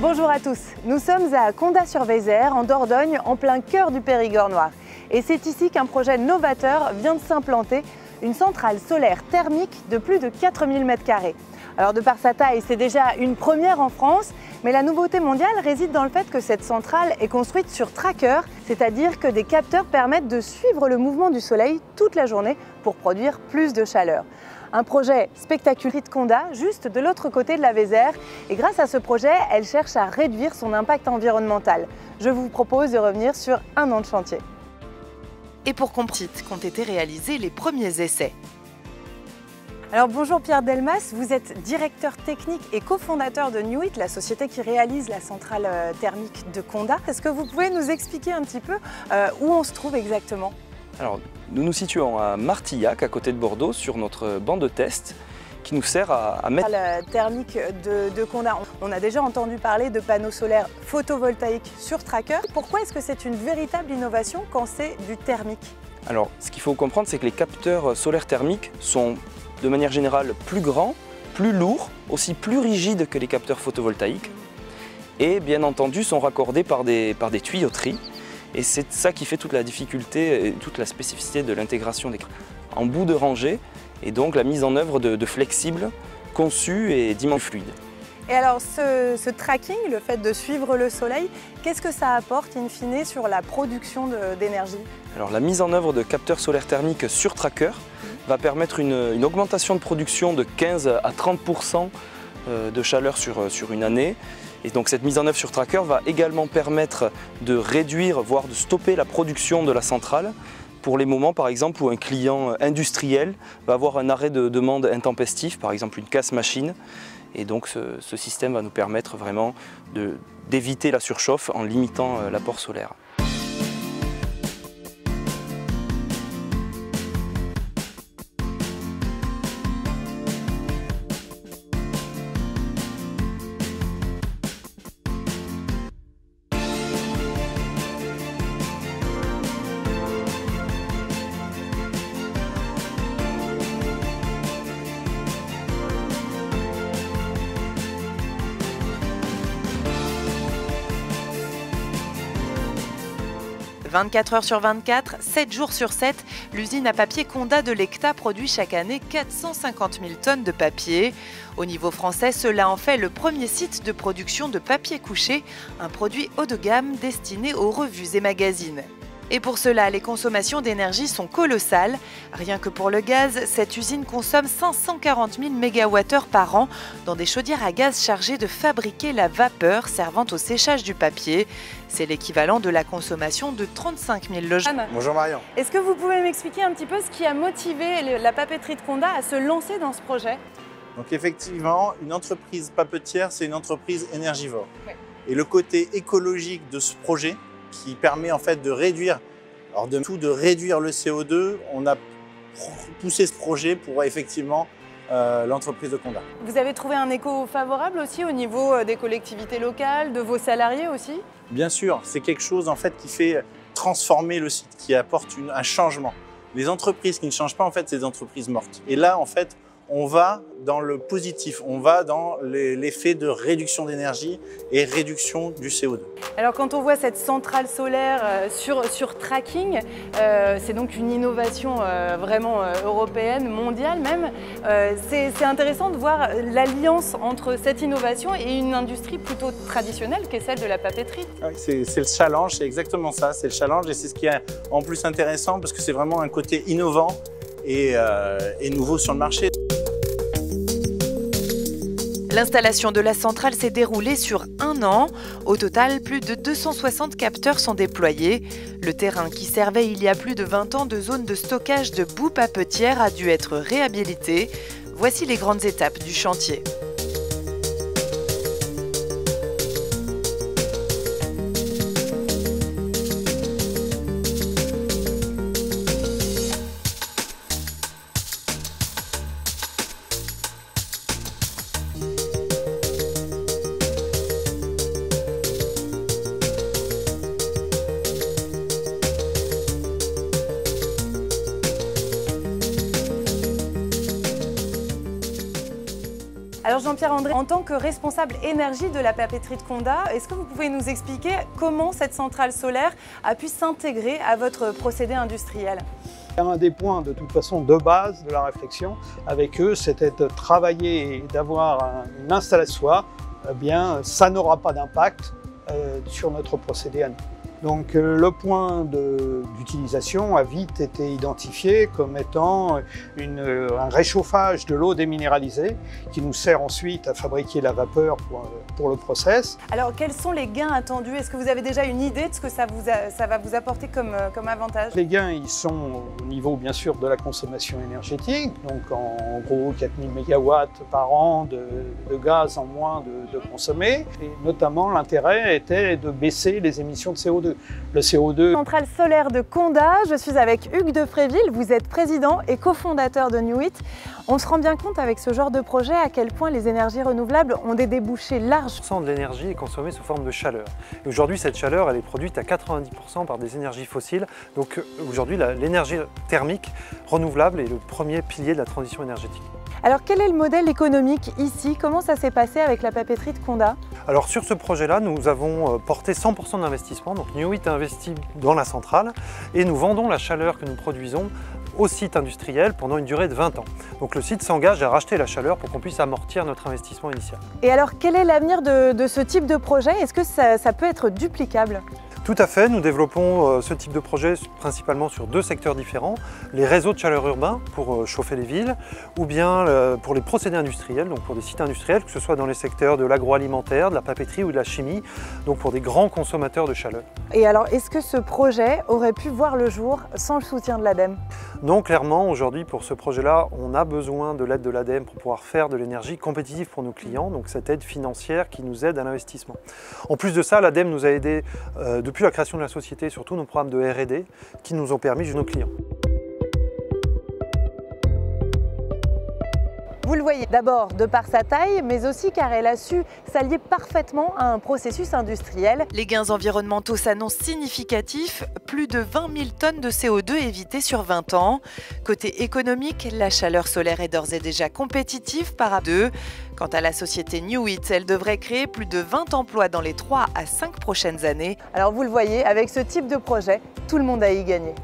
Bonjour à tous, nous sommes à Condat-sur-Vézère, en Dordogne, en plein cœur du Périgord noir. Et c'est ici qu'un projet novateur vient de s'implanter, une centrale solaire thermique de plus de 4000 m². Alors de par sa taille, c'est déjà une première en France, mais la nouveauté mondiale réside dans le fait que cette centrale est construite sur tracker, c'est-à-dire que des capteurs permettent de suivre le mouvement du soleil toute la journée pour produire plus de chaleur. Un projet spectaculaire de Condat, juste de l'autre côté de la Vézère. Et grâce à ce projet, elle cherche à réduire son impact environnemental. Je vous propose de revenir sur un an de chantier. Et pour comprendre qu'ont été réalisés les premiers essais. Alors bonjour Pierre Delmas, vous êtes directeur technique et cofondateur de Newit, la société qui réalise la centrale thermique de Condat. Est-ce que vous pouvez nous expliquer un petit peu où on se trouve exactement ? Alors, nous nous situons à Martillac, à côté de Bordeaux, sur notre banc de test qui nous sert à mettre... La thermique de Condat, on a déjà entendu parler de panneaux solaires photovoltaïques sur tracker. Pourquoi est-ce que c'est une véritable innovation quand c'est du thermique ? Alors, ce qu'il faut comprendre, c'est que les capteurs solaires thermiques sont de manière générale plus grands, plus lourds, aussi plus rigides que les capteurs photovoltaïques et bien entendu sont raccordés par des tuyauteries. Et c'est ça qui fait toute la difficulté et toute la spécificité de l'intégration des en bout de rangée et donc la mise en œuvre de flexibles conçus et dimensionnés fluides. Et alors ce tracking, le fait de suivre le soleil, qu'est-ce que ça apporte in fine sur la production d'énergie ? Alors la mise en œuvre de capteurs solaires thermiques sur tracker va permettre une augmentation de production de 15 à 30% de chaleur sur une année. Et donc cette mise en œuvre sur tracker va également permettre de réduire, voire de stopper la production de la centrale pour les moments par exemple où un client industriel va avoir un arrêt de demande intempestif, par exemple une casse machine. Et donc ce système va nous permettre vraiment d'éviter la surchauffe en limitant l'apport solaire. « 24 heures sur 24, 7 jours sur 7, l'usine à papier Condat de l'Hecta produit chaque année 450 000 tonnes de papier. Au niveau français, cela en fait le premier site de production de papier couché, un produit haut de gamme destiné aux revues et magazines. Et pour cela, les consommations d'énergie sont colossales. Rien que pour le gaz, cette usine consomme 540 000 MWh par an dans des chaudières à gaz chargées de fabriquer la vapeur servant au séchage du papier. C'est l'équivalent de la consommation de 35 000 logements. Bonjour Marion. Est-ce que vous pouvez m'expliquer un petit peu ce qui a motivé la papeterie de Condat à se lancer dans ce projet ? Donc effectivement, une entreprise papetière, c'est une entreprise énergivore. Oui. Et le côté écologique de ce projet, qui permet en fait de réduire, alors de réduire le CO2, on a poussé ce projet pour effectivement l'entreprise de Condat. Vous avez trouvé un écho favorable aussi au niveau des collectivités locales, de vos salariés aussi ? Bien sûr, c'est quelque chose en fait qui fait transformer le site, qui apporte un changement. Les entreprises qui ne changent pas, en fait, c'est des entreprises mortes. Et là, en fait, on va dans le positif, on va dans l'effet de réduction d'énergie et réduction du CO2. Alors quand on voit cette centrale solaire sur tracking, c'est donc une innovation vraiment européenne, mondiale même. C'est intéressant de voir l'alliance entre cette innovation et une industrie plutôt traditionnelle qui est celle de la papeterie. Oui, c'est le challenge, c'est exactement ça, c'est le challenge et c'est ce qui est en plus intéressant parce que c'est vraiment un côté innovant et nouveau sur le marché. L'installation de la centrale s'est déroulée sur un an. Au total, plus de 260 capteurs sont déployés. Le terrain qui servait il y a plus de 20 ans de zone de stockage de boue papetière a dû être réhabilité. Voici les grandes étapes du chantier. Alors Jean-Pierre André, en tant que responsable énergie de la papeterie de Condat, est-ce que vous pouvez nous expliquer comment cette centrale solaire a pu s'intégrer à votre procédé industriel ? Un des points de toute façon de base de la réflexion avec eux, c'était de travailler et d'avoir une installation, eh bien ça n'aura pas d'impact sur notre procédé à nous. Donc le point d'utilisation a vite été identifié comme étant un réchauffage de l'eau déminéralisée qui nous sert ensuite à fabriquer la vapeur pour le process. Alors quels sont les gains attendus? Est-ce que vous avez déjà une idée de ce que ça va vous apporter comme avantage? Les gains ils sont au niveau bien sûr de la consommation énergétique, donc en gros 4000 MW par an de gaz en moins de consommer. Et notamment l'intérêt était de baisser les émissions de CO2. Le CO2. Centrale solaire de Condat, je suis avec Hugues de Fréville, vous êtes président et cofondateur de Newit. On se rend bien compte avec ce genre de projet à quel point les énergies renouvelables ont des débouchés larges. De l'énergie est consommée sous forme de chaleur. Et aujourd'hui, cette chaleur, elle est produite à 90% par des énergies fossiles. Donc aujourd'hui, l'énergie thermique renouvelable est le premier pilier de la transition énergétique. Alors quel est le modèle économique ici? Comment ça s'est passé avec la papeterie de Condat? Alors sur ce projet-là, nous avons porté 100% d'investissement. Donc Newit a investi dans la centrale et nous vendons la chaleur que nous produisons au site industriel pendant une durée de 20 ans. Donc le site s'engage à racheter la chaleur pour qu'on puisse amortir notre investissement initial. Et alors quel est l'avenir de ce type de projet? Est-ce que ça peut être duplicable? Tout à fait, nous développons ce type de projet principalement sur deux secteurs différents, les réseaux de chaleur urbains pour chauffer les villes, ou bien pour les procédés industriels, donc pour des sites industriels, que ce soit dans les secteurs de l'agroalimentaire, de la papeterie ou de la chimie, donc pour des grands consommateurs de chaleur. Et alors, est-ce que ce projet aurait pu voir le jour sans le soutien de l'ADEME? Non, clairement, aujourd'hui, pour ce projet-là, on a besoin de l'aide de l'ADEME pour pouvoir faire de l'énergie compétitive pour nos clients, donc cette aide financière qui nous aide à l'investissement. En plus de ça, l'ADEME nous a aidés depuis la création de la société, surtout nos programmes de R&D qui nous ont permis de nos clients. Vous le voyez d'abord de par sa taille, mais aussi car elle a su s'allier parfaitement à un processus industriel. Les gains environnementaux s'annoncent significatifs, plus de 20 000 tonnes de CO2 évitées sur 20 ans. Côté économique, la chaleur solaire est d'ores et déjà compétitive par rapport à deux. Quant à la société Newit, elle devrait créer plus de 20 emplois dans les 3 à 5 prochaines années. Alors vous le voyez, avec ce type de projet, tout le monde a y gagné.